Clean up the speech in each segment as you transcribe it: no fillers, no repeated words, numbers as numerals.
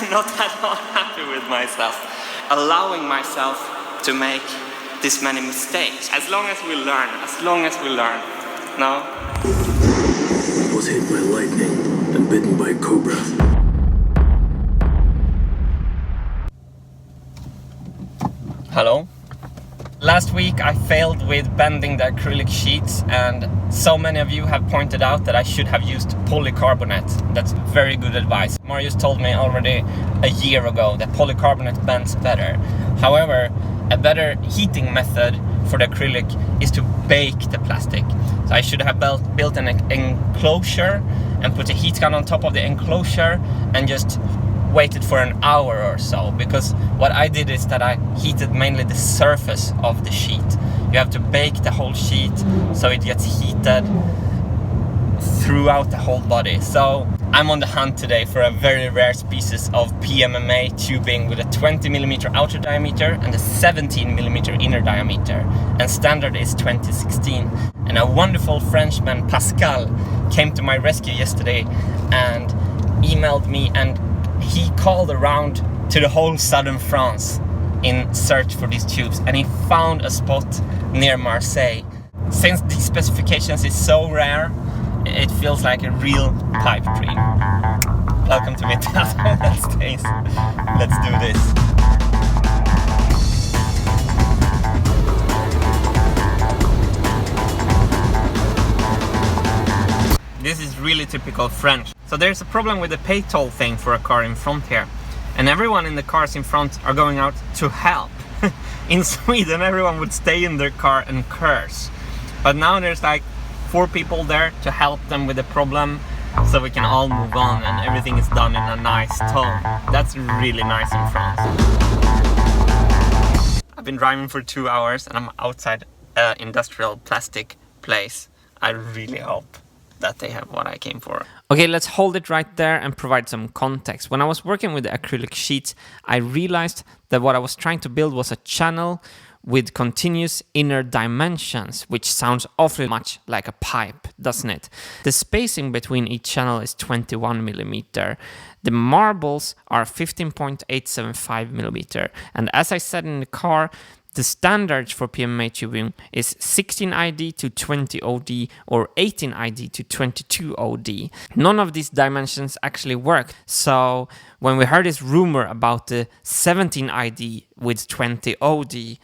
I'm not at all happy with myself. Allowing myself to make this many mistakes. As long as we learn. No? Was hit by lightning and bitten by a cobra. Hello? Last week I failed with bending the acrylic sheets, and so many of you have pointed out that I should have used polycarbonate. That's very good advice. Marius told me already a year ago that polycarbonate bends better. However, a better heating method for the acrylic is to bake the plastic. So I should have built an enclosure and put a heat gun on top of the enclosure and just waited for an hour or so, because what I did is that I heated mainly the surface of the sheet. You have to bake the whole sheet so it gets heated throughout the whole body. So I'm on the hunt today for a very rare species of PMMA tubing with a 20mm outer diameter and a 17mm inner diameter, and standard is 2016. And a wonderful Frenchman, Pascal, came to my rescue yesterday and emailed me, and he called around to the whole southern France in search for these tubes, and he found a spot near Marseille. Since these specifications is so rare, it feels like a real pipe dream. Welcome to Wintergatan. Let's do this. This is really typical French. So there's a problem with the pay toll thing for a car in front here. And everyone in the cars in front are going out to help. In Sweden, everyone would stay in their car and curse. But now there's like 4 people there to help them with the problem, so we can all move on and everything is done in a nice tone. That's really nice in France. I've been driving for 2 hours and I'm outside an industrial plastic place. I really hope that they have what I came for. Okay, let's hold it right there and provide some context. When I was working with the acrylic sheets, I realized that what I was trying to build was a channel with continuous inner dimensions, which sounds awfully much like a pipe, doesn't it? The spacing between each channel is 21mm. The marbles are 15.875mm. And as I said in the car, the standards for PMMA tubing is 16ID to 20OD or 18ID to 22OD. None of these dimensions actually work. So when we heard this rumor about the 17ID with 20OD,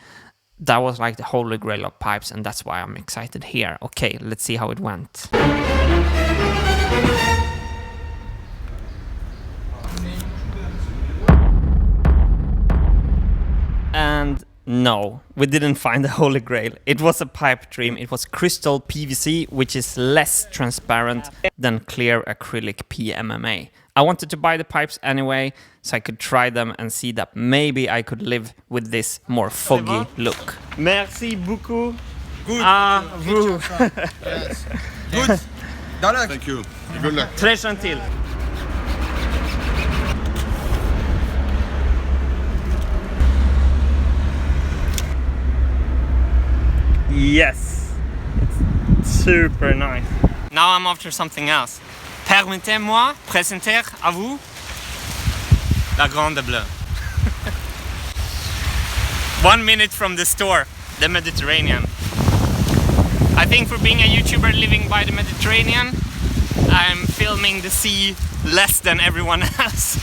that was like the holy grail of pipes, and that's why I'm excited here. Okay, let's see how it went. And no, we didn't find the holy grail. It was a pipe dream. It was crystal PVC, which is less transparent than clear acrylic PMMA. I wanted to buy the pipes anyway, so I could try them and see that maybe I could live with this more foggy look. Merci beaucoup. Good. Vous. Yes. Good. Thank you. Good luck. Très gentil. Yes, it's super nice. Now I'm after something else. Permettez-moi présenter à vous la Grande Bleue. 1 minute from the store, the Mediterranean. I think for being a YouTuber living by the Mediterranean, I'm filming the sea less than everyone else.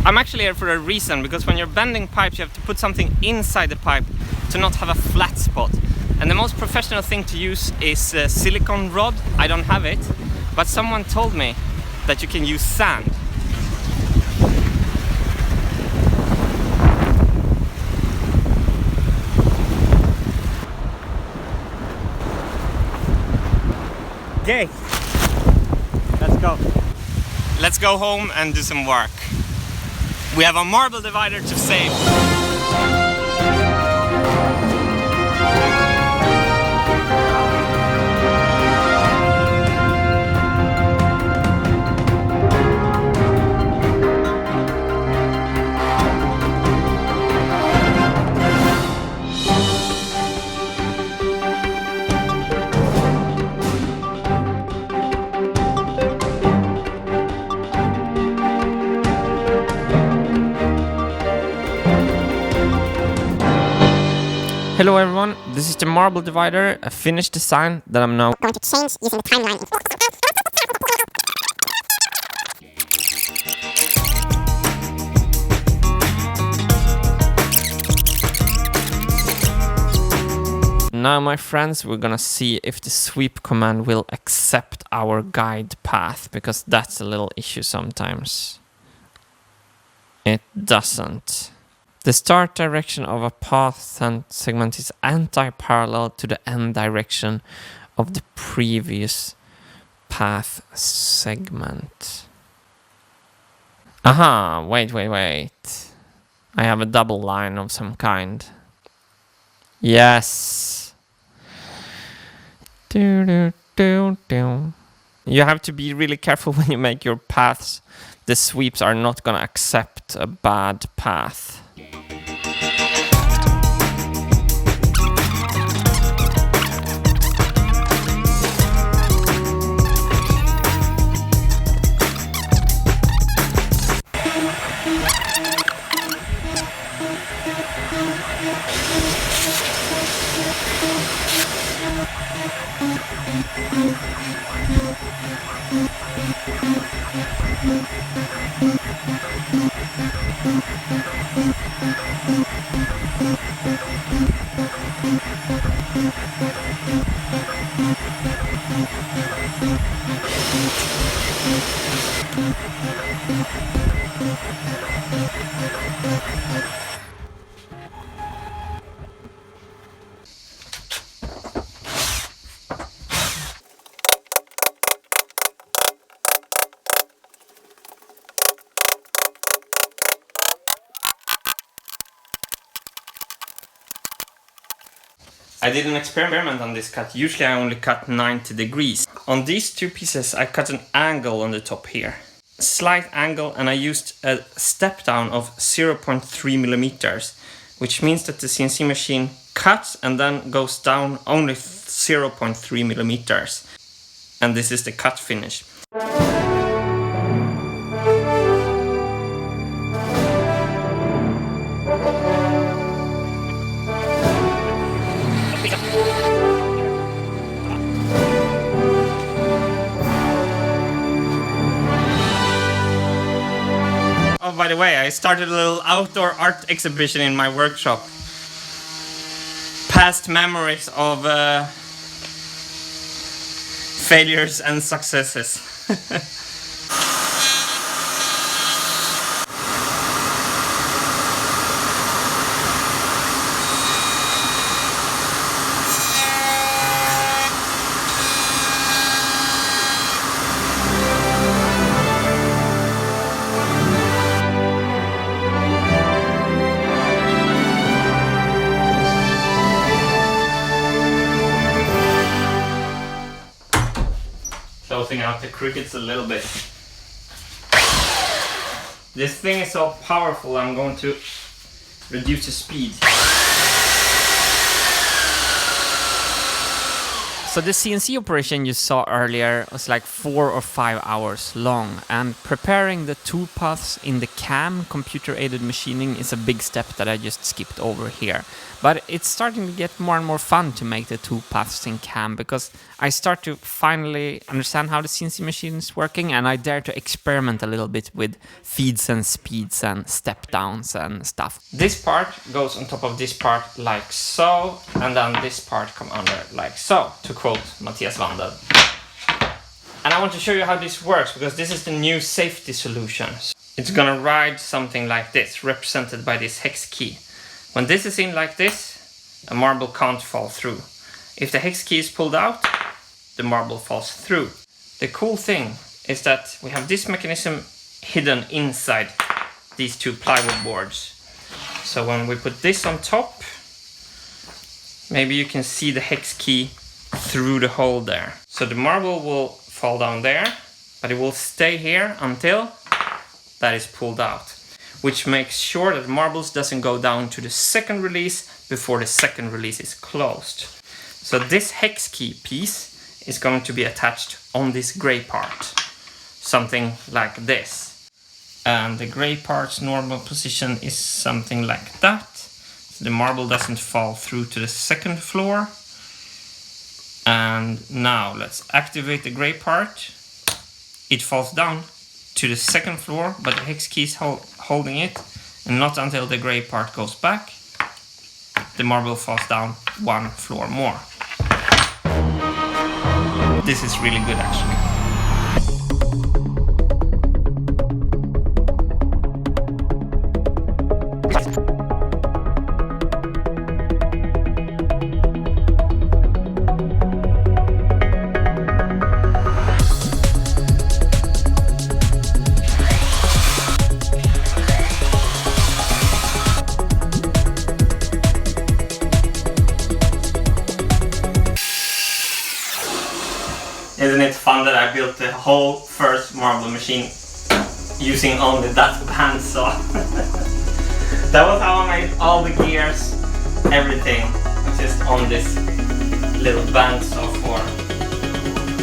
I'm actually here for a reason, because when you're bending pipes you have to put something inside the pipe to not have a flat spot. And the most professional thing to use is a silicone rod. I don't have it, but someone told me that you can use sand. Okay, let's go. Let's go home and do some work. We have a marble divider to save. Hello everyone, this is the marble divider, a finished design that I'm now going to change using the timeline. Now my friends, we're gonna see if the sweep command will accept our guide path, because that's a little issue sometimes. It doesn't. The start direction of a path segment is anti-parallel to the end direction of the previous path segment. Aha, wait. I have a double line of some kind. Yes. You have to be really careful when you make your paths. The sweeps are not gonna accept a bad path. I did an experiment on this cut. Usually I only cut 90 degrees. On these two pieces I cut an angle on the top here. A slight angle, and I used a step down of 0.3 millimeters, which means that the CNC machine cuts and then goes down only 0.3 millimeters. And this is the cut finish. Oh, by the way, I started a little outdoor art exhibition in my workshop. Past memories of failures and successes. Closing out the crickets a little bit. This thing is so powerful, I'm going to reduce the speed. So the CNC operation you saw earlier was like 4 or 5 hours long, and preparing the tool paths in the CAM, computer-aided machining, is a big step that I just skipped over here. But it's starting to get more and more fun to make the tool paths in CAM, because I start to finally understand how the CNC machine is working, and I dare to experiment a little bit with feeds and speeds and step downs and stuff. This part goes on top of this part like so, and then this part comes under like so, to quote Matthias Wandel. And I want to show you how this works, because this is the new safety solution. It's gonna ride something like this, represented by this hex key. When this is in like this, a marble can't fall through. If the hex key is pulled out, the marble falls through. The cool thing is that we have this mechanism hidden inside these two plywood boards. So when we put this on top, maybe you can see the hex key through the hole there. So the marble will fall down there, but it will stay here until that is pulled out, which makes sure that marbles doesn't go down to the second release before the second release is closed. So this hex key piece is going to be attached on this gray part, something like this. And the gray part's normal position is something like that. so the marble doesn't fall through to the second floor. And now let's activate the gray part. It falls down to the second floor, but the hex key is holding it, and not until the gray part goes back, the marble falls down one floor more. This is really good actually. Isn't it fun that I built the whole first marble machine using only that bandsaw? That was how I made all the gears, everything, just on this little bandsaw for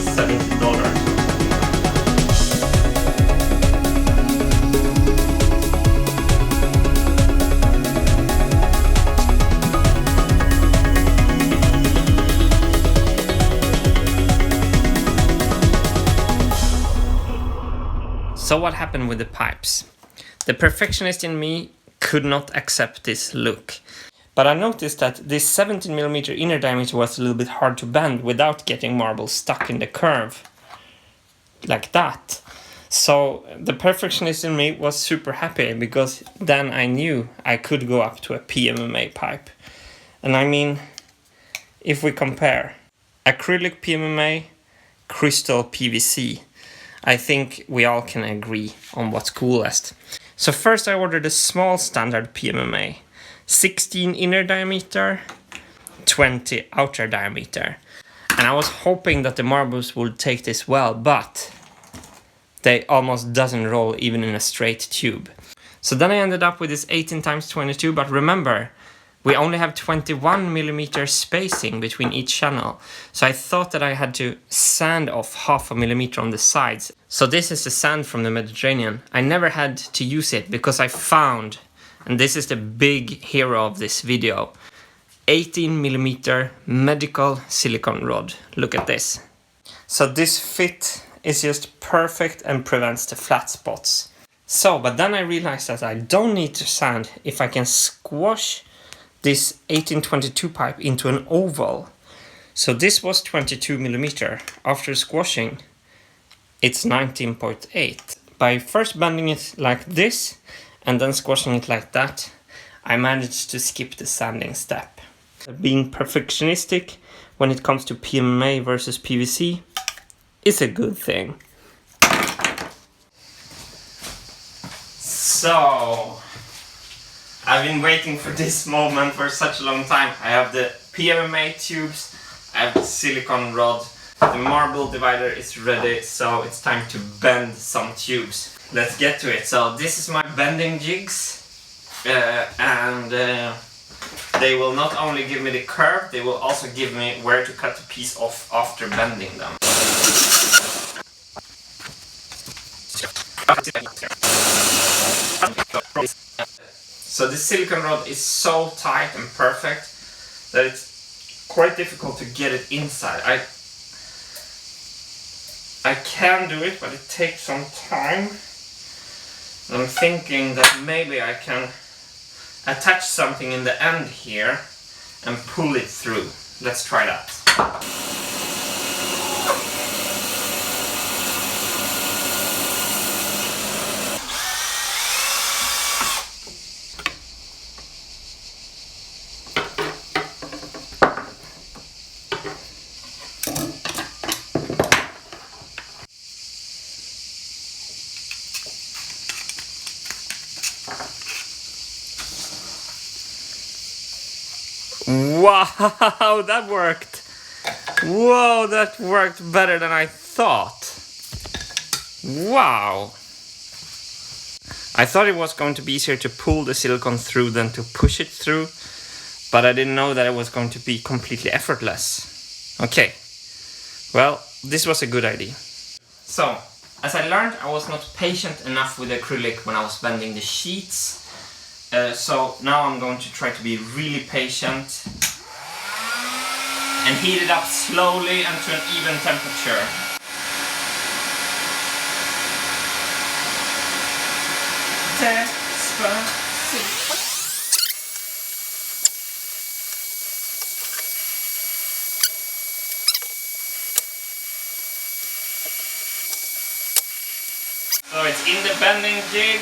$70. So what happened with the pipes? The perfectionist in me could not accept this look. But I noticed that this 17mm inner diameter was a little bit hard to bend without getting marble stuck in the curve. Like that. So the perfectionist in me was super happy, because then I knew I could go up to a PMMA pipe. And I mean, if we compare acrylic PMMA, crystal PVC, I think we all can agree on what's coolest. So first I ordered a small standard PMMA, 16 inner diameter, 20 outer diameter. And I was hoping that the marbles would take this well, but they almost doesn't roll even in a straight tube. So then I ended up with this 18x22, but remember, we only have 21mm spacing between each channel. So I thought that I had to sand off 0.5 millimeter on the sides. So this is the sand from the Mediterranean. I never had to use it because I found, and this is the big hero of this video, 18mm medical silicone rod. Look at this. So this fit is just perfect and prevents the flat spots. So, but then I realized that I don't need to sand if I can squash this 1822 pipe into an oval. So this was 22mm. After squashing, it's 19.8. By first bending it like this and then squashing it like that, I managed to skip the sanding step. Being perfectionistic when it comes to PMMA versus PVC is a good thing. So I've been waiting for this moment for such a long time. I have the PMMA tubes, I have the silicone rod, the marble divider is ready, so it's time to bend some tubes. Let's get to it. So this is my bending jigs, and they will not only give me the curve, they will also give me where to cut the piece off after bending them. So the silicone rod is so tight and perfect that it's quite difficult to get it inside. I can do it, but it takes some time. I'm thinking that maybe I can attach something in the end here and pull it through. Let's try that. Wow, that worked! Whoa, that worked better than I thought. Wow! I thought it was going to be easier to pull the silicone through than to push it through, but I didn't know that it was going to be completely effortless. Okay, well, this was a good idea. So, as I learned, I was not patient enough with acrylic when I was bending the sheets. So now I'm going to try to be really patient and heat it up slowly and to an even temperature. So it's in the bending jig.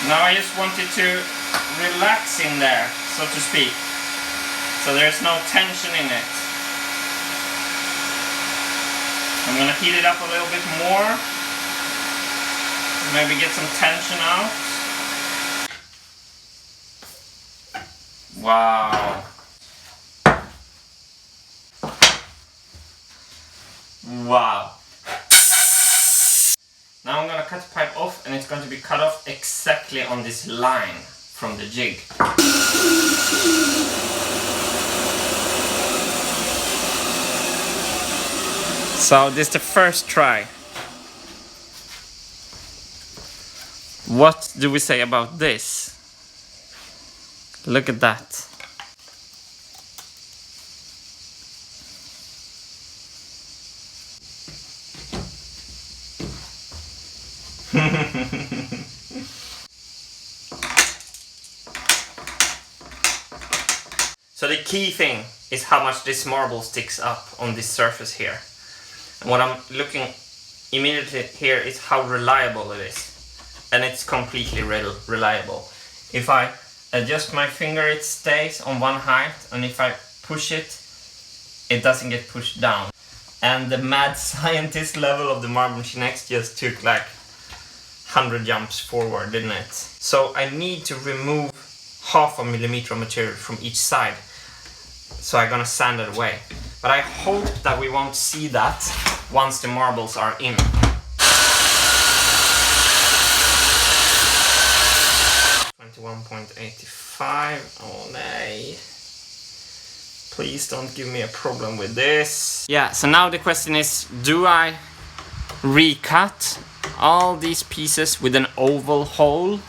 Now I just want it to relax in there, so to speak. So there's no tension in it. I'm gonna heat it up a little bit more. Maybe get some tension out. Wow. Wow. Now I'm gonna cut the pipe off, and it's going to be cut off exactly on this line from the jig. So this is the first try. What do we say about this? Look at that. So the key thing is how much this marble sticks up on this surface here. And what I'm looking immediately here is how reliable it is. And it's completely reliable. If I adjust my finger, it stays on one height, and if I push it, it doesn't get pushed down. And the mad scientist level of the Marble Machine X just took like 100 jumps forward, didn't it? So I need to remove 0.5 millimeter of material from each side. So I'm gonna sand it away. But I hope that we won't see that once the marbles are in. 21.85. Oh no. Please don't give me a problem with this. Yeah, so now the question is, do I recut all these pieces with an oval hole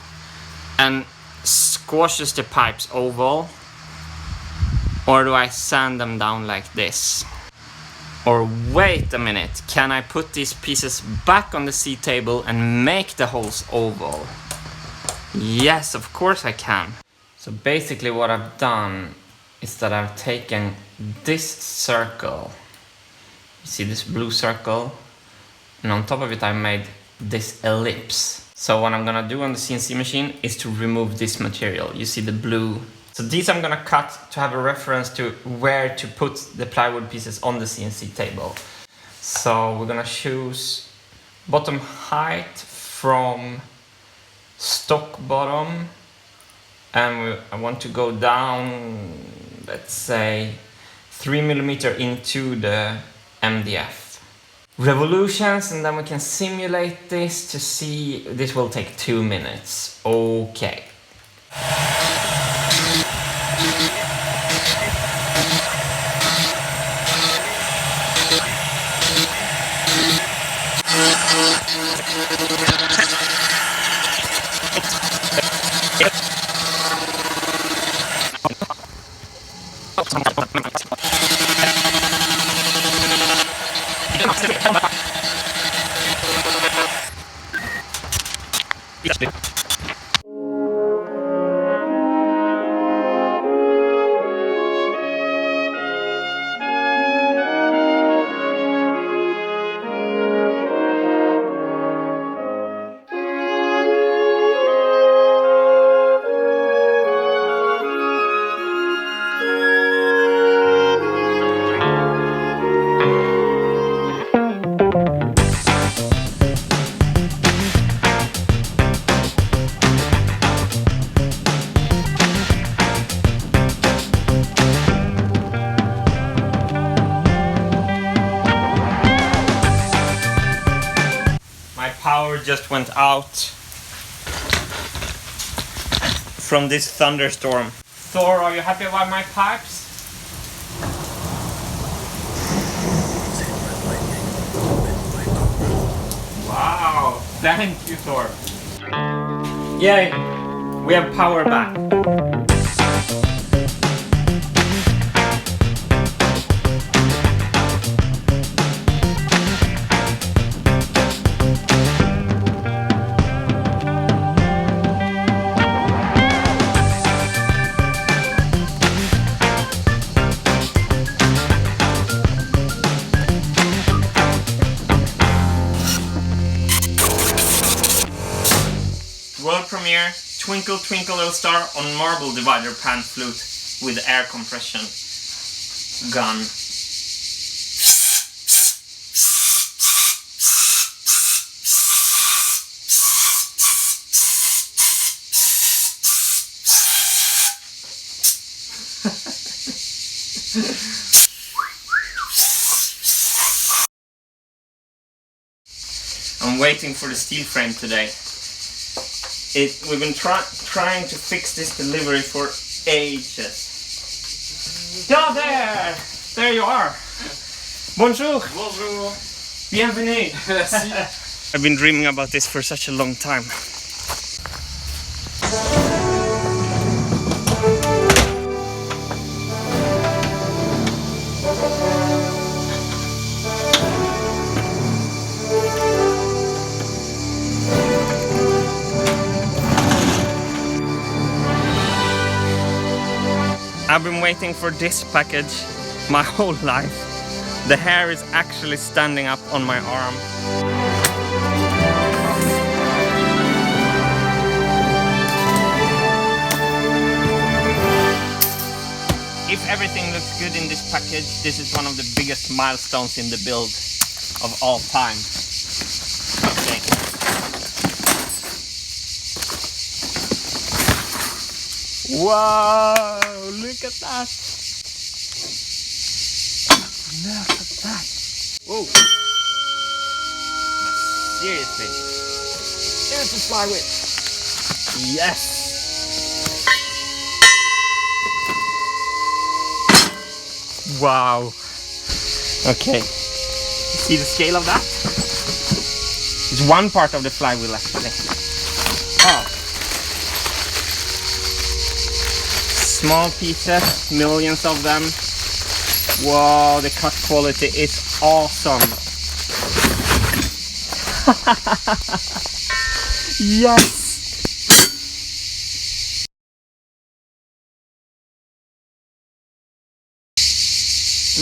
and squashes the pipes oval, or do I sand them down like this? Or wait a minute, can I put these pieces back on the C table and make the holes oval? Yes, of course I can. So basically what I've done is that I've taken this circle, you see this blue circle, and on top of it I made this ellipse. So what I'm gonna do on the CNC machine is to remove this material. You see the blue. So these I'm gonna cut to have a reference to where to put the plywood pieces on the CNC table. So we're gonna choose bottom height from stock bottom, and I want to go down, let's say 3 millimeter into the MDF. Revolutions, and then we can simulate this to see. This will take 2 minutes. Okay. Power just went out from this thunderstorm. Thor, are you happy about my pipes? Wow, thank you, Thor. Yay! We have power back. World premiere, Twinkle Twinkle Little Star on marble divider pan flute with air compression gun. I'm waiting for the steel frame today. We've been trying to fix this delivery for ages. Yeah, there you are. Bonjour. Bonjour. Bienvenue. Merci. I've been dreaming about this for such a long time. I've been waiting for this package my whole life. The hair is actually standing up on my arm. If everything looks good in this package, this is one of the biggest milestones in the build of all time. Okay. Wow, look at that! Look at that! Whoa! Seriously? There's a flywheel! Yes! Wow! Okay. See the scale of that? It's one part of the flywheel actually. Oh. Small pieces, millions of them. Wow, the cut quality is awesome. Yes!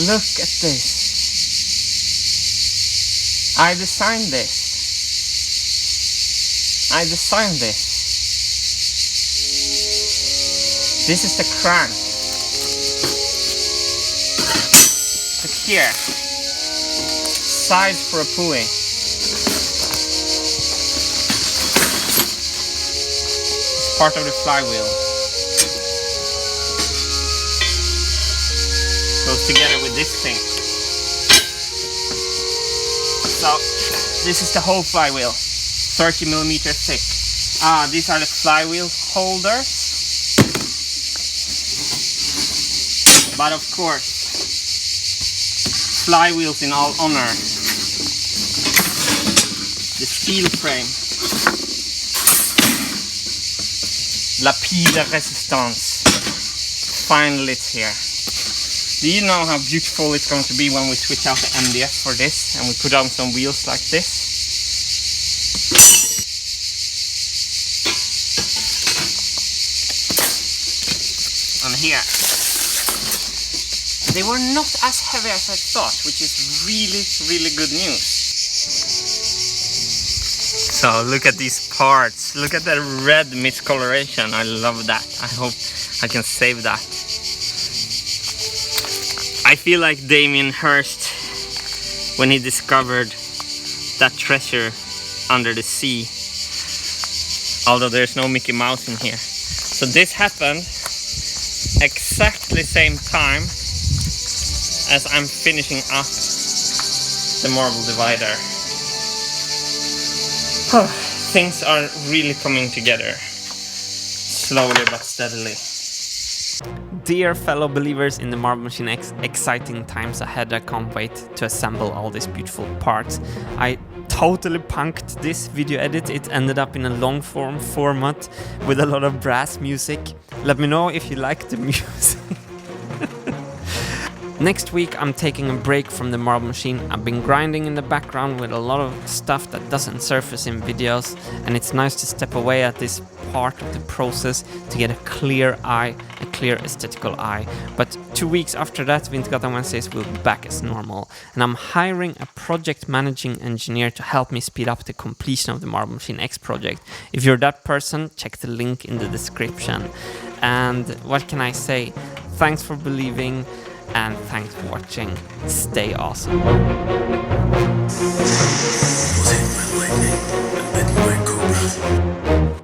Look at this. I designed this. This is the crank. Look here. Sides for a pulley. It's part of the flywheel. Goes together with this thing. So this is the whole flywheel. 30mm thick. These are the flywheel holders. But of course, flywheels in all honor. The steel frame. La pile de résistance. Finally it's here. Do you know how beautiful it's going to be when we switch out the MDF for this and we put on some wheels like this? And here. They were not as heavy as I thought, which is really good news. So look at these parts. Look at the red miscoloration. I love that. I hope I can save that. I feel like Damien Hirst when he discovered that treasure under the sea. Although there's no Mickey Mouse in here. So this happened exactly same time as I'm finishing up the marble divider. Things are really coming together, slowly but steadily. Dear fellow believers in the Marble Machine X, exciting times ahead. I can't wait to assemble all these beautiful parts. I totally punked this video edit. It ended up in a long form format with a lot of brass music. Let me know if you like the music. Next week I'm taking a break from the marble machine. I've been grinding in the background with a lot of stuff that doesn't surface in videos, and it's nice to step away at this part of the process to get a clear eye, a clear aesthetical eye. But 2 weeks after that, Wintergatan Wednesdays will be back as normal, and I'm hiring a project managing engineer to help me speed up the completion of the Marble Machine X project. If you're that person, check the link in the description. And what can I say? Thanks for believing, and thanks for watching. Stay awesome. Was hit by lightning and bitten by cobras.